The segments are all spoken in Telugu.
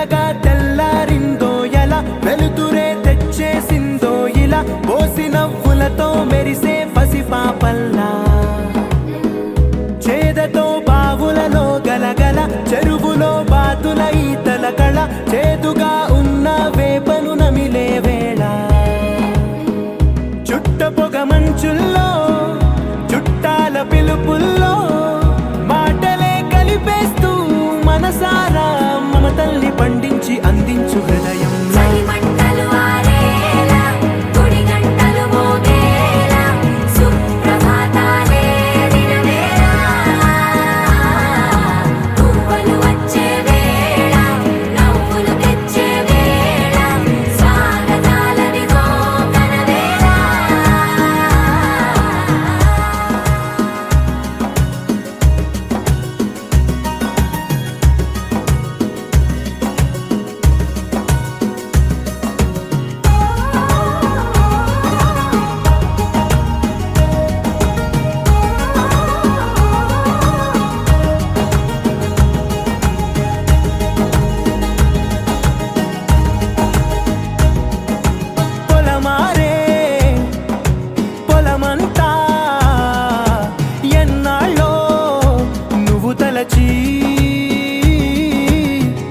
మెల్లగా తెల్లారిందో ఎలా వెలుతురే తెచ్చేసిందో ఇలా పోసి నవ్వులతో మెరిసే పసిపాపల్లా చేదతో బావులలో గలగల చెరువులో బాతుల ఈతల కళ చేదుగా ఉన్న వేపను నమిలే వేళ చుట్ట పొగ మంచుల్లో చుట్టాల పిలుపుల్లో మాటలే కలిపేస్తూ మనసారా మమతల్ని పండించి అందించు హృదయం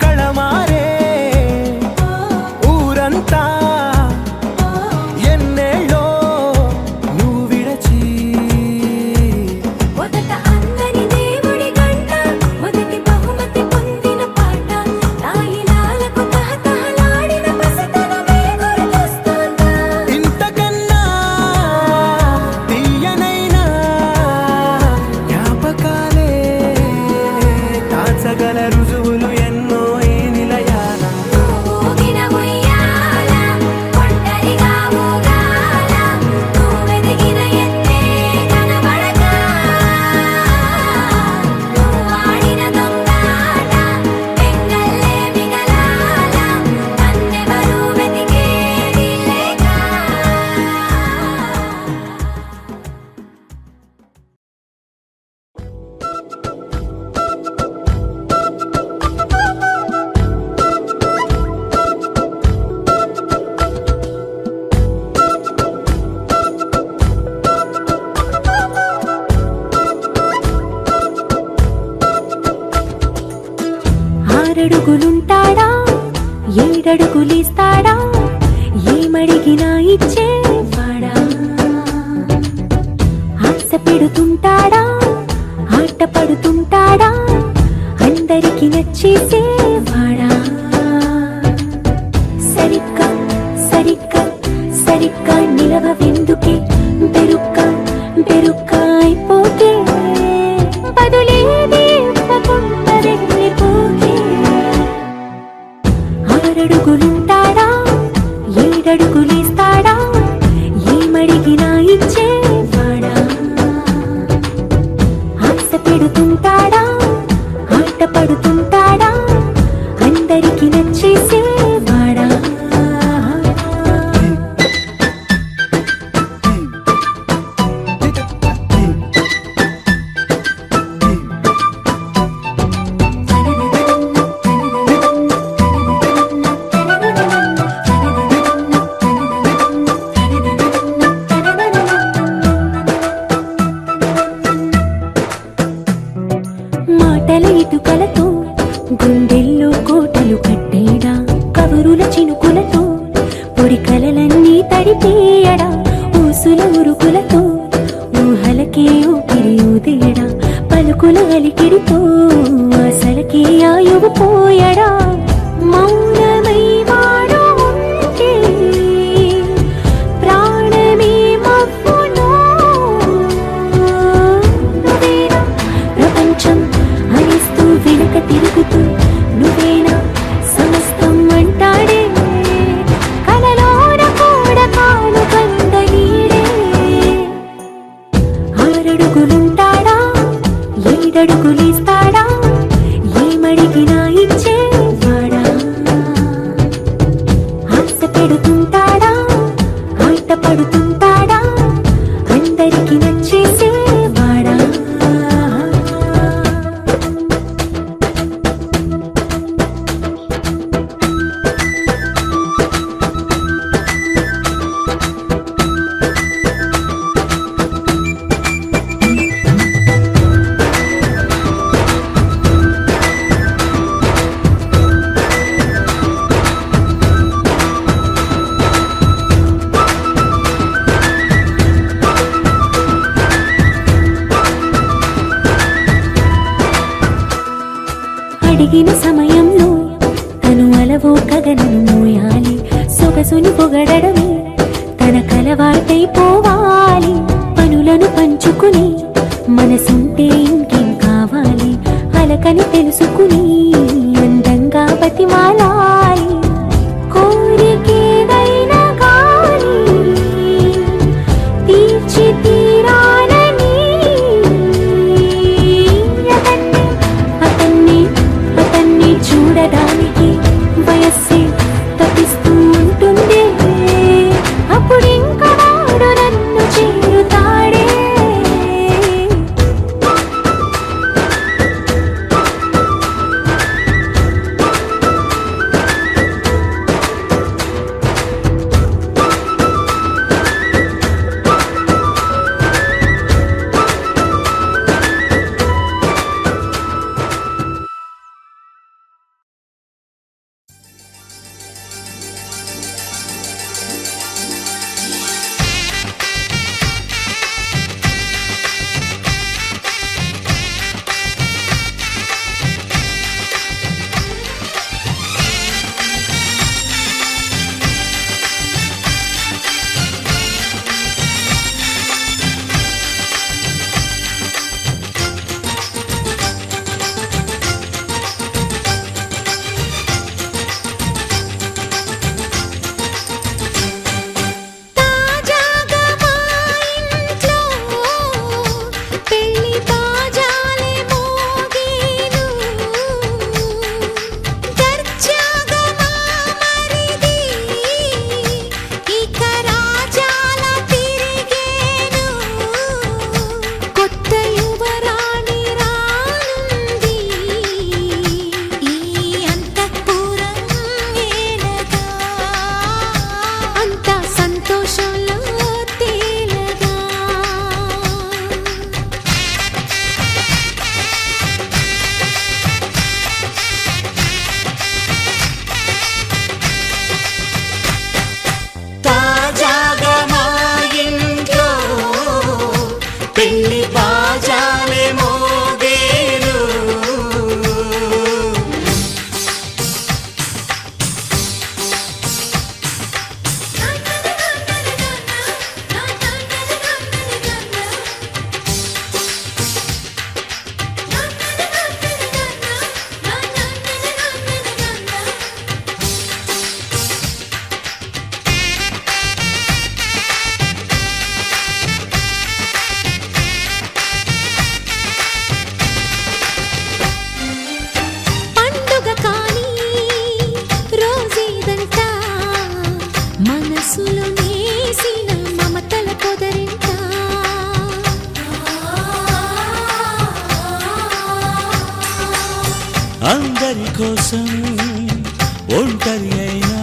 కళమారే ఊరంతా ఎన్నేళ్ళో నువ్వు విడచి మొదట అందని దేవుడి గంట మొదటి బహుమతి పొందిన పాట తాయిలాలకు తహతహలాడిన పసితనమే గుర్తొస్తుందా ఇంతకన్నా తీయనైనా జ్ఞాపకాలే తాచగల రుజువులు ఎన్నో ఈ నిలయాల ఊగిన ఉయ్యాల ఒంటరిగా ఊగాల నువ్వెదిగిన ఎత్తే కనబడక నువ్వాడిన దొంగాట పెంగల్లే మిగలాల నన్నెవరూ వెతికేది లేక ఆరడుగులుంటాడా ఏడడుగులిస్తాడా ఏమడిగినా ఇచ్చేవాడా ఆశ పెడుతుంటాడా ఆట పడుతుంటాడా అందరికి నచ్చేసేవాడా సరిగ్గా సరిగ్గా సరిగ్గా నిలవెందుకే బెరుక్క బెరుక్క అయిపోతే బదులేది ఇవ్వకుండా వెళ్ళిపోతే ఆరడుగులుంటాడా ఏడడుగులిస్తాడా ఏమడిగినా ఇచ్చేవాడా ఆశ పెడుతుంటాడా ఆట పడుతుంటాడా అందరికి నచ్చేసేవాడా మాటల ఇటుకలతో గుండెల్లో కోటలు కట్టేడా కబురుల చినుకులతో పొడి కలలన్నీ తడిపేయడా ఊసుల ఉరుకులతో ఊహలకే ఊపిరి ఊదేయడా పలుకుల అలికిడితో అసలకే ఆయువు పోయడా మౌనమై వాడు ఉంటే ప్రాణమే మవ్వునో నువ్వేనా ప్రపంచం అనిస్తూ వెనుక తిరుగుతూ నువ్వేనా సమస్తం అంటాడే కలలోన కూడా కాను కందనీడే ఆరడుగులుంటాడా ఏడడుగులిస్తాడా ఏమడిగినా ఇచ్చేవాడా అడిగిన సమయంలో తను అలవో కగనను మోయాలి. సొగసుని పొగడమే తన కలవాటైపోవాలి. పనులను పంచుకుని మనసుంటే ఇంకేం కావాలి. అలకని తెలుసుకుని అందంగా బతిమాలాలి. కోరికేదైనా గాని తీర్చి తీరాలని అతన్ని చూడడానికి వయస్సే తప్పిస్తూ ఉంటుంది. అప్పుడు ఇంకా వాడు నన్ను చేరుతాడే. అందరి కోసం ఒంటరి అయినా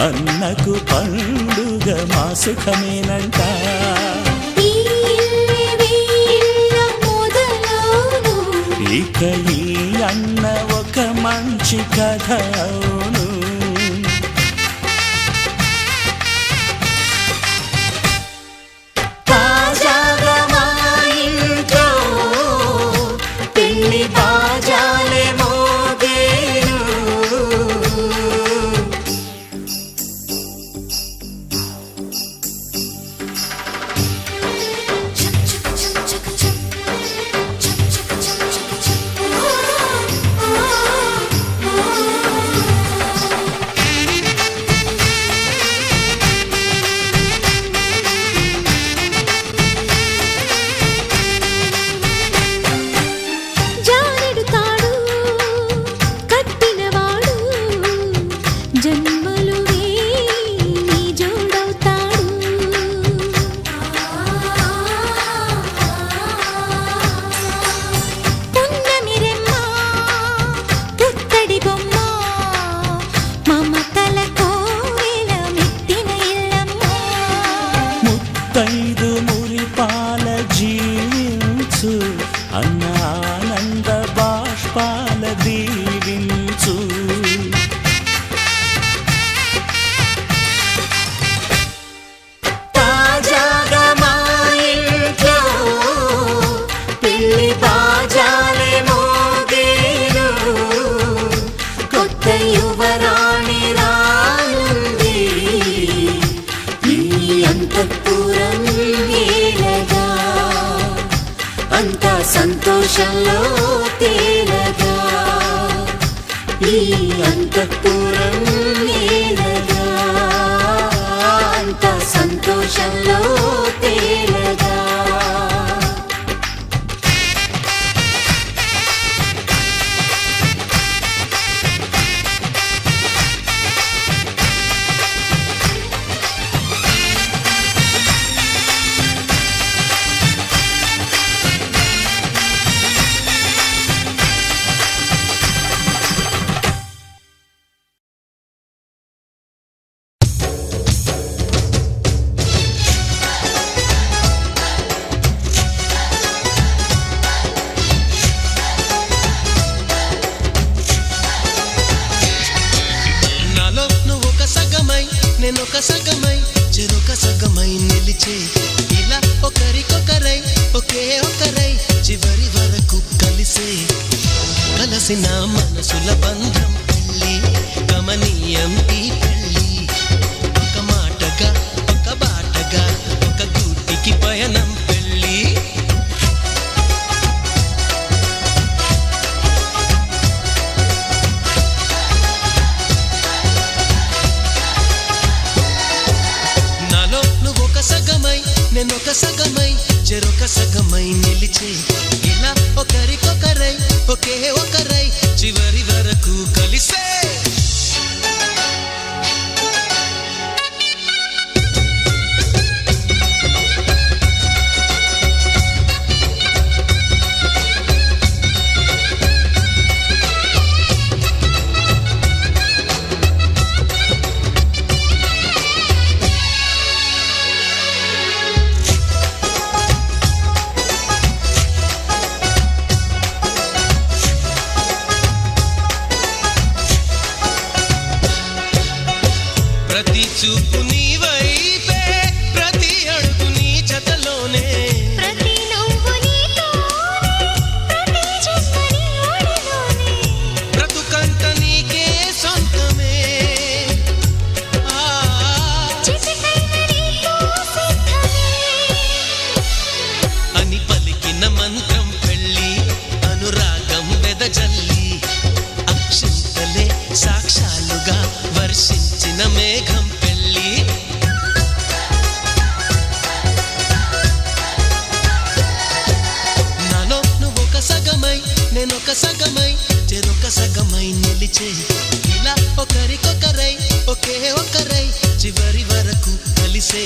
అన్నకు పండుగ మా సుఖమేనంట. ఇక ఈ అన్న ఒక మంచి కథ అవును. తాజాగా మా ఇంట్లో పెళ్లి బాజాలే మోగేను. సంతోషంలో తేలగా ఈ అంతఃపురం నేలగా అంత సంతోషంలో తేలగా నేనొక సగమై చెరొక సగమై నిలిచే ఇలా ఒకరికొకరై ఒకే ఒకరై చివరి వరకు కలిసే కలసిన మనసుల బంధం పెళ్ళి గమనీయం ఈ పెళ్ళి ఒక మాటగా ఒక బాటగా ఒక గూటికి పయనం పెళ్ళి సగమై నేనొక సగమై చెరొక సగమై నిలిచే ఇలా ఒకరికొకరై ఒకే ఒకరై చివరి వరకు కలిసే ప్రతి చూపు నీ వైపే ప్రతి అడుగు నీ జతలోనే ప్రతి నవ్వు నీతోనే ప్రతి జన్మ నీ ఒడిలోనే బ్రతుకంత నీకే సొంతమే చిటికైన నీతో సిద్ధమే అని పలికిన మంత్రం పెళ్ళి అనురాగం వెదజల్లి అక్షింతలే సాక్షాలుగా వర్షించిన మేఘం పెళ్ళి నాలో నువ్వొక సగమై నేనొక సగమై చెరొక సగమై నిలిచే ఇలా ఒకరికొకరై ఒకే ఒకరై చివరి వరకు కలిసే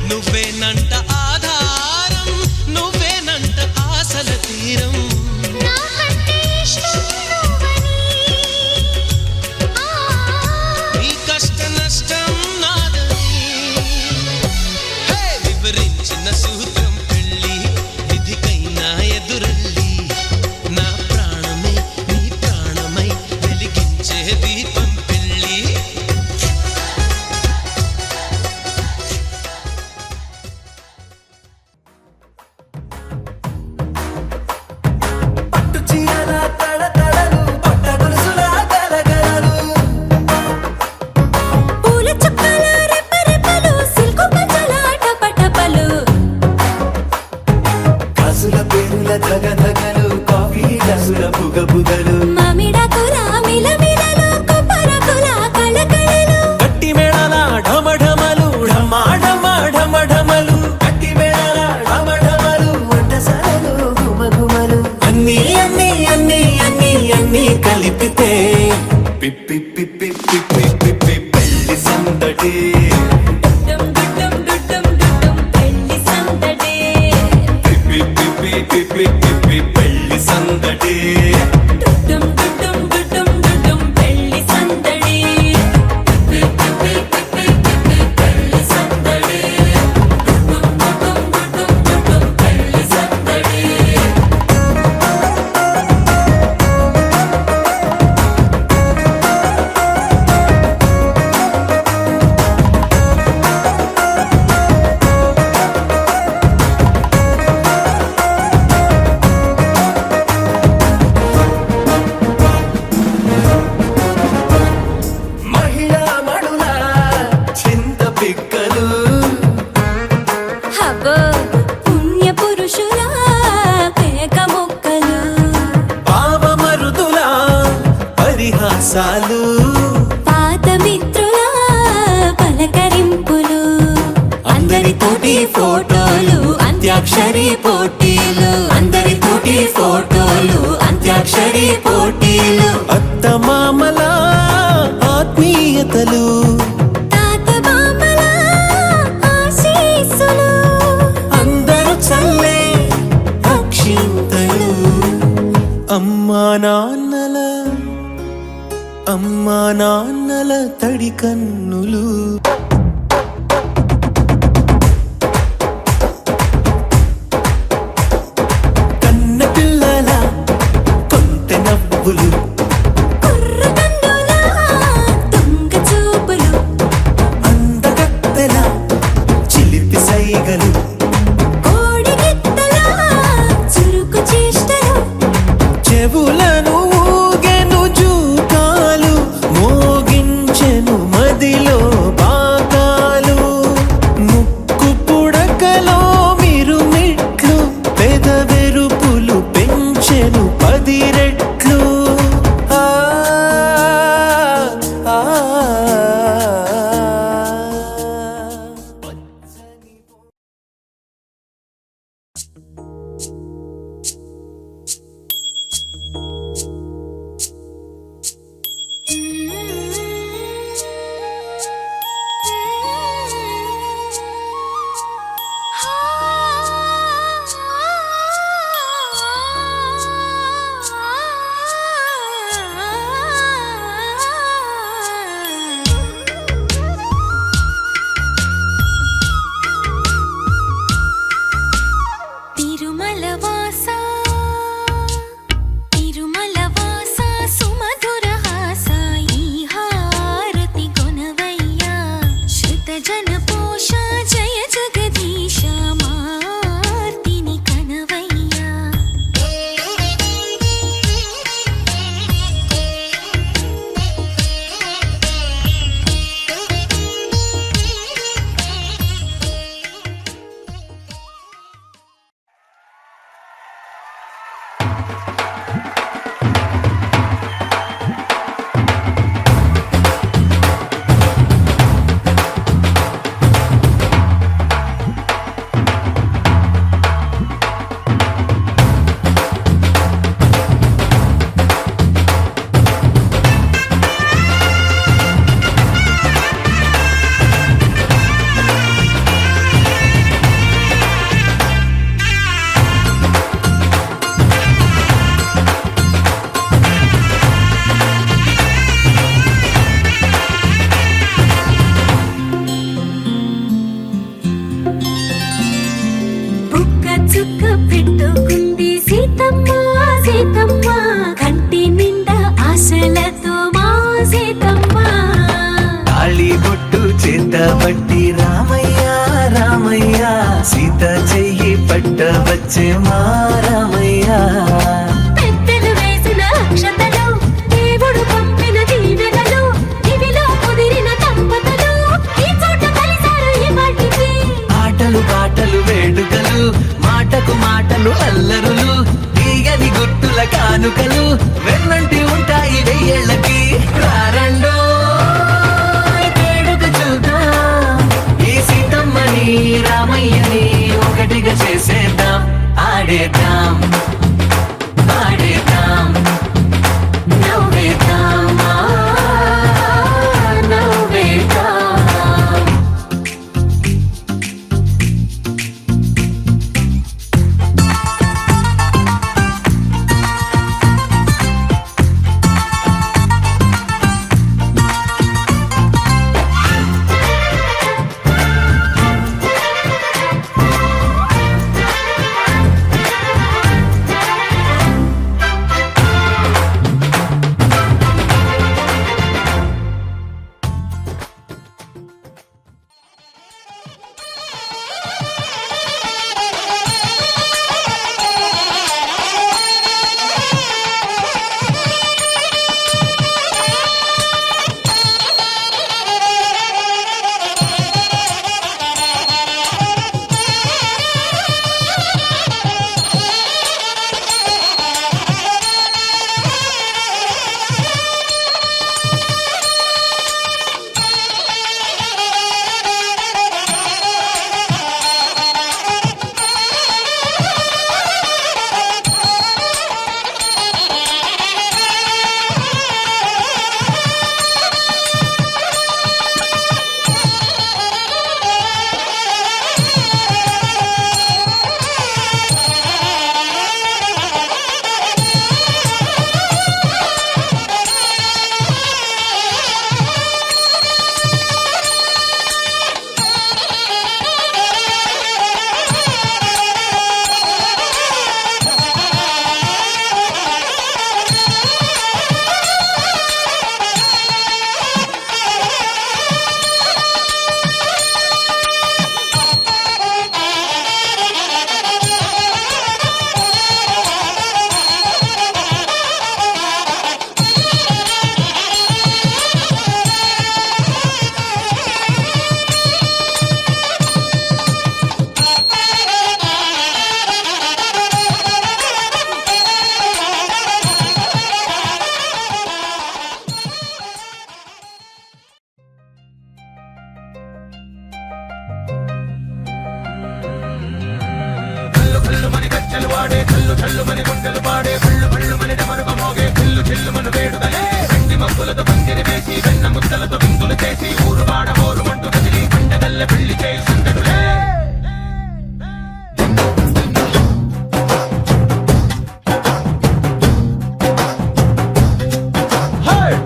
నువ్వేనంట ఆధారం నువ్వేనంట ఆశల తీరం నాకంటే ఇష్టం నువ్వని నీ కష్ట నష్టం నాదని వివరించిన సూత్రం పెళ్ళి విధికైనా ఎదురల్లి నా ప్రాణమే నీ ప్రాణమై వెలిగించే దీపం పెళ్ళి పూల చుక్కల రెప్పరెప్పలు సిల్కు పచ్చల టపటపలు కాసుల పేరుల ధగధగలు కాఫీ గ్లాసుల బుగబుగలు మామిడాకుల మిలమిలలు కొబ్బరకుల కళకళలు గట్టి మేళాల ఢమఢమలు ఢమాఢమఢమఢమలు గట్టి మేళాల ఢమఢమలు వంటసాలలు గుమగుమలు అన్నీ అన్నీ అన్నీ అన్నీ అన్నీ కలిపితే పిప్పి పిప్పి పిప్పి పిప్పి పెళ్లి సందడి డుడ్డం డుడ్డం డుడ్డం డుడ్డం పెళ్లి సందడి పిప్పి పిప్పి పిప్పి పిప్పి పెళ్లి సందడి డుడ్డం డుడ్డం డుడ్డం డుడ్డం పెళ్లి సందడి పిప్పి పిప్పి పిప్పి పిప్పి పెళ్లి సందడి డుడ్డం డుడ్డం డుడ్డం డుడ్డం పెళ్లి సరసాలు పాత మిత్రుల పలకరింపులు అందరితోటి ఫోటోలు అంత్యాక్షరి పోటీలు అందరితోటి ఫోటోలు అంత్యాక్షరి పోటీలు అత్తమామల ఆత్మీయతలు తాత బామ్మల ఆశీస్సులు అందరూ చల్లే అక్షింతలు అమ్మా నాన్నల తడి కన్నులు కన్న పిల్లల కొంత నవ్వులు కుర్రకందుల దొంగ చూపులు అందగత్తెల చిలిపి సైగలు కోడిగిత్తల చురుకు చేష్టలు చెవులను ఊగెను జూకాలు మోగించెను మదిలో బాకాలు ముక్కు పుడకలో మిరుమిట్లు పెదవెరుపులు పెంచెను 10 రెట్లు ఆ ఆ, తిరుమల వాస సుమధుర హాస ఈ హారతి కొనవయ్యా శృత జన పోష జయ జగదీశ మార్తిని కనవయ్యా బుక్క చుక్క పెట్టుకుంది సీతమ్మ కంటి నిండా ఆశలతో మా సీతమ్మ తాళి బొట్టు చేతబట్టి రామయ్య సీత చెయ్యి పట్ట వచ్చే మా రామయ్య పెద్దలు వేసిన అక్షతలు దేవుడు పంపిన దీవెనలు ఇవిలో కుదిరిన దంపతులు ఈ చోట కలిసారు ఈ వాటికి ఆటలు పాటలు వేడుకలు మాటకు మాటలు అల్లరులు తీయని గుర్తుల కానుకలు వెన్నంటి ఉంటాయి 1000 ఏళ్ళకి రారండో వేడుక చూద్దాం ఈ సీతమ్మని రామయ్యని ఒకటిగా చేసేద్దాం ఆడేద్దాం పాడేద్దాం నవ్వేద్దాం నవ్వేద్దాం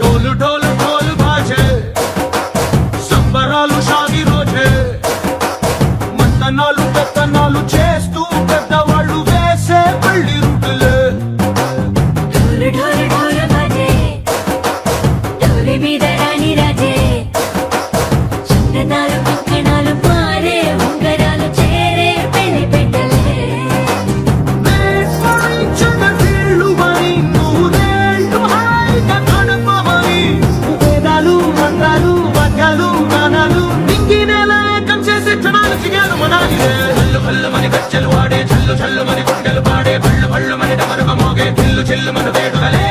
ढोल ढोल ढोल बाजे సంబరాలు షాది రోజే మంతనాలు పెత్తనాలు చేస్తూ పెద్దవాళ్ళు వేసే పెళ్లి రుటులే ढोल ढोल ढोल बजे ढोली మీద రాణి రాజే చందనాలు కంకణాలు మారే ఉంగరాలు చేరే పెళ్లి పెట్టలే మేస్మరించిన వీళ్ళువని నూరేళ్ళు హాయిగా గడపమని వేదాలు మంత్రాలు వాద్యాలు గానాలు నింగినేల ఏకం చేసే క్షణాలు చిగారు మనాలిలే భల్లు భల్లు మని గజ్జలు వాడే చల్లు చల్లు మని గుండెలు పాడే భళ్ళు భళ్ళు మని డమరుగ మోగే చిల్లు చిల్లు మన వేడుకలే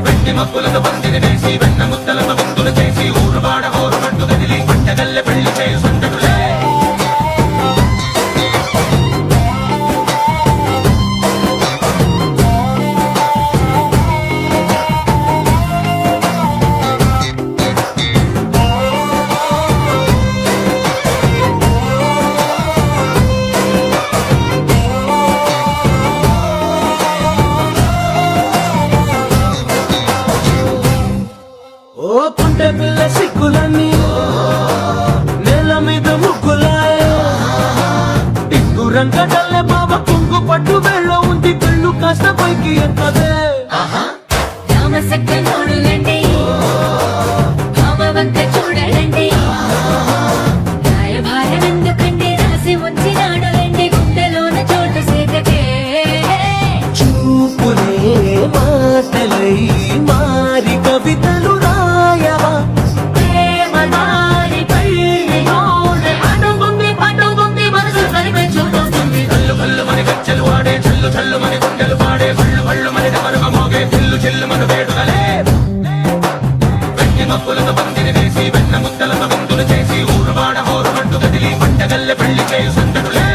వెండి మబ్బులతో పందిరి వేసి వెన్న ముద్దలతో విందులు చేసి ఊరు వాడ హోరు మట్టు కదిలి పంటగల్లె పెళ్లి చేయు సందడులే ఓ పుంటె పిల్ల సిక్కులన్నీ నేల మీద ముగ్గులాయ టింగు రంగడల్లె బాబ కుంగు పట్టు వెళ్ళ ఉంది కళ్ళు కాస్త పైకి ఎక్కదే రామసక్క నోడులండి భామవంక చూడలండి రాయభారం ఎందుకండి రాసి ఉంచినాడులండి గుండెలోన చోటు సీతకే చూపులే మాటలై మారి కవితలు రాయవా ప్రేమ దారి పెళ్లి నోడు అడుగుంది పట్టుకుంది మనసు కలిపే చూడుతుంది కళ్ళు కళ్ళు మని గజ్జలు వాడే చల్లు చల్లు మని గుండెలు పాడే భళ్ళు భళ్ళు మని డమరుగ మోగే చిల్లు చిల్లు మన వేడుకలే వెండి మబ్బులతో పందిరి వేసి వెన్న ముద్దలతో విందులు చేసి ఊరు వాడ హోరు మట్టు కదిలి పంటగల్లె పెళ్లి చేయు సందడులే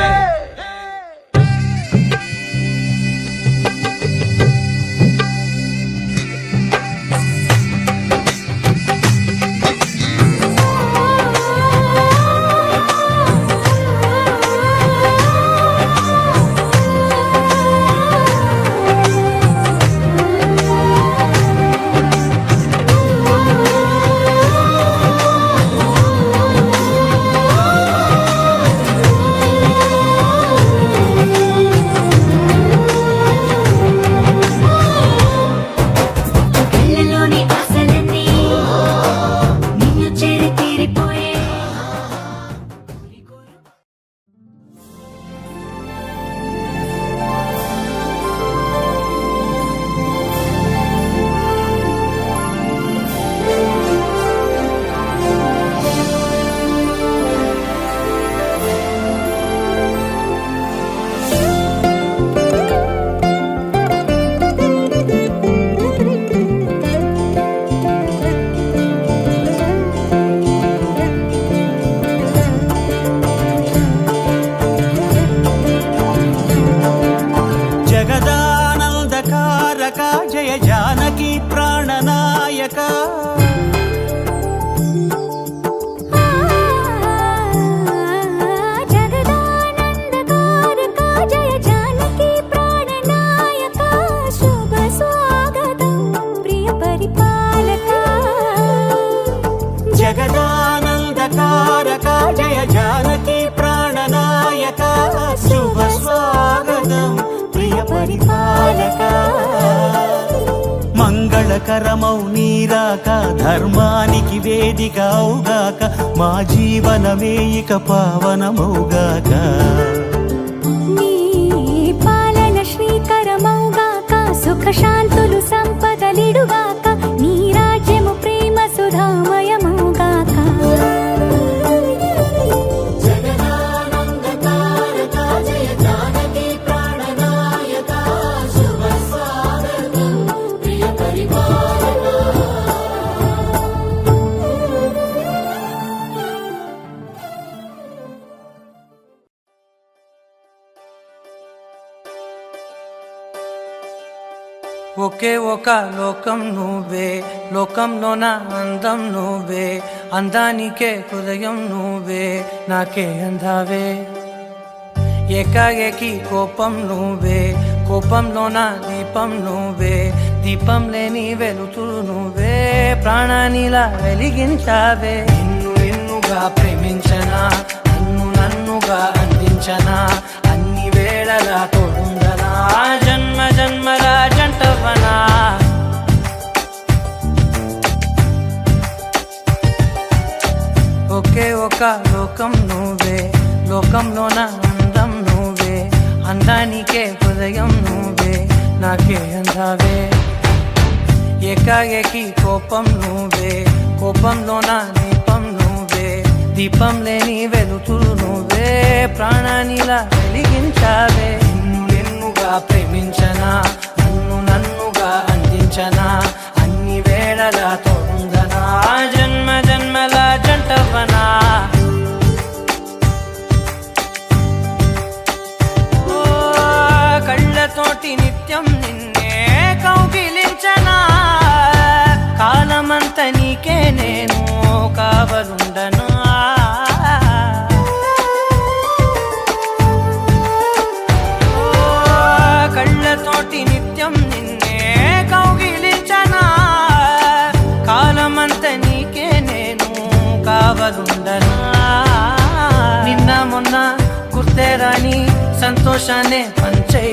కళ్ళలోని ఆశలన్నీ నిన్ను చేరి తీరిపోయే జగదానందకారక జయ జానకి ప్రాణనాయక జగదానందకారక జయ జానకి ప్రాణనాయక శుభ స్వాగతం ప్రియ పరిపాలక జగదానందకారక జయ జానకి ప్రాణనాయక శుభ స్వాగతం ప్రియ పరిపాలక మంగళకరమౌ నీరాక ధర్మానికి వేదిక అవుగాక మా జీవనమే ఇక పావనమౌగాక నీ పాలన శ్రీకరమౌగాక సుఖ శాంతులు సంపదలిడుగాక నీ రాజ్యము ప్రేమ సుధామయమౌగాక ఒకే ఒక లోకం నువ్వే, లోకంలోన అందం నువ్వే, అందానికే హృదయం నువ్వే, నాకే అందావే. ఏకాఏకి కోపం నువ్వే, కోపంలోన దీపం నువ్వే, దీపం లేని వెలుతురు నువ్వే, ప్రాణానిలా వెలిగించావే. నిన్నుగా ప్రేమించనా, నన్నుగా అందించనా, అన్ని వేళలా తోడుందనా, జన్మ జన్మల జంటవనా. ఒకే ఒక లోకం నువ్వే, లోకంలోన అందం నువ్వే, అందానికే హృదయం నువ్వే, నాకే అందావే. ఏకాఏకి కోపం నువ్వే, కోపంలోన దీపం నువ్వే, దీపం లేని వెలుతురు నువ్వే, ప్రాణానిలా వెలిగించావే. నిన్నుగా ప్రేమించనా, నన్నుగా అందించనా, అన్ని వేళలా తోడుందనా, జన్మ జన్మల జంటవనా. కళ్ళతోటి నిత్యం నిన్నే కౌగిలించనా, కాలమంత నీకే నేను కావలుండనా. కళ్ళతోటి నిత్యం నిన్నే కౌగిలించనా, కాలమంత నీకే నేను కావలుండనా. నిన్న మొన్న గుర్తే రాని సంతోషాన్ని పంచై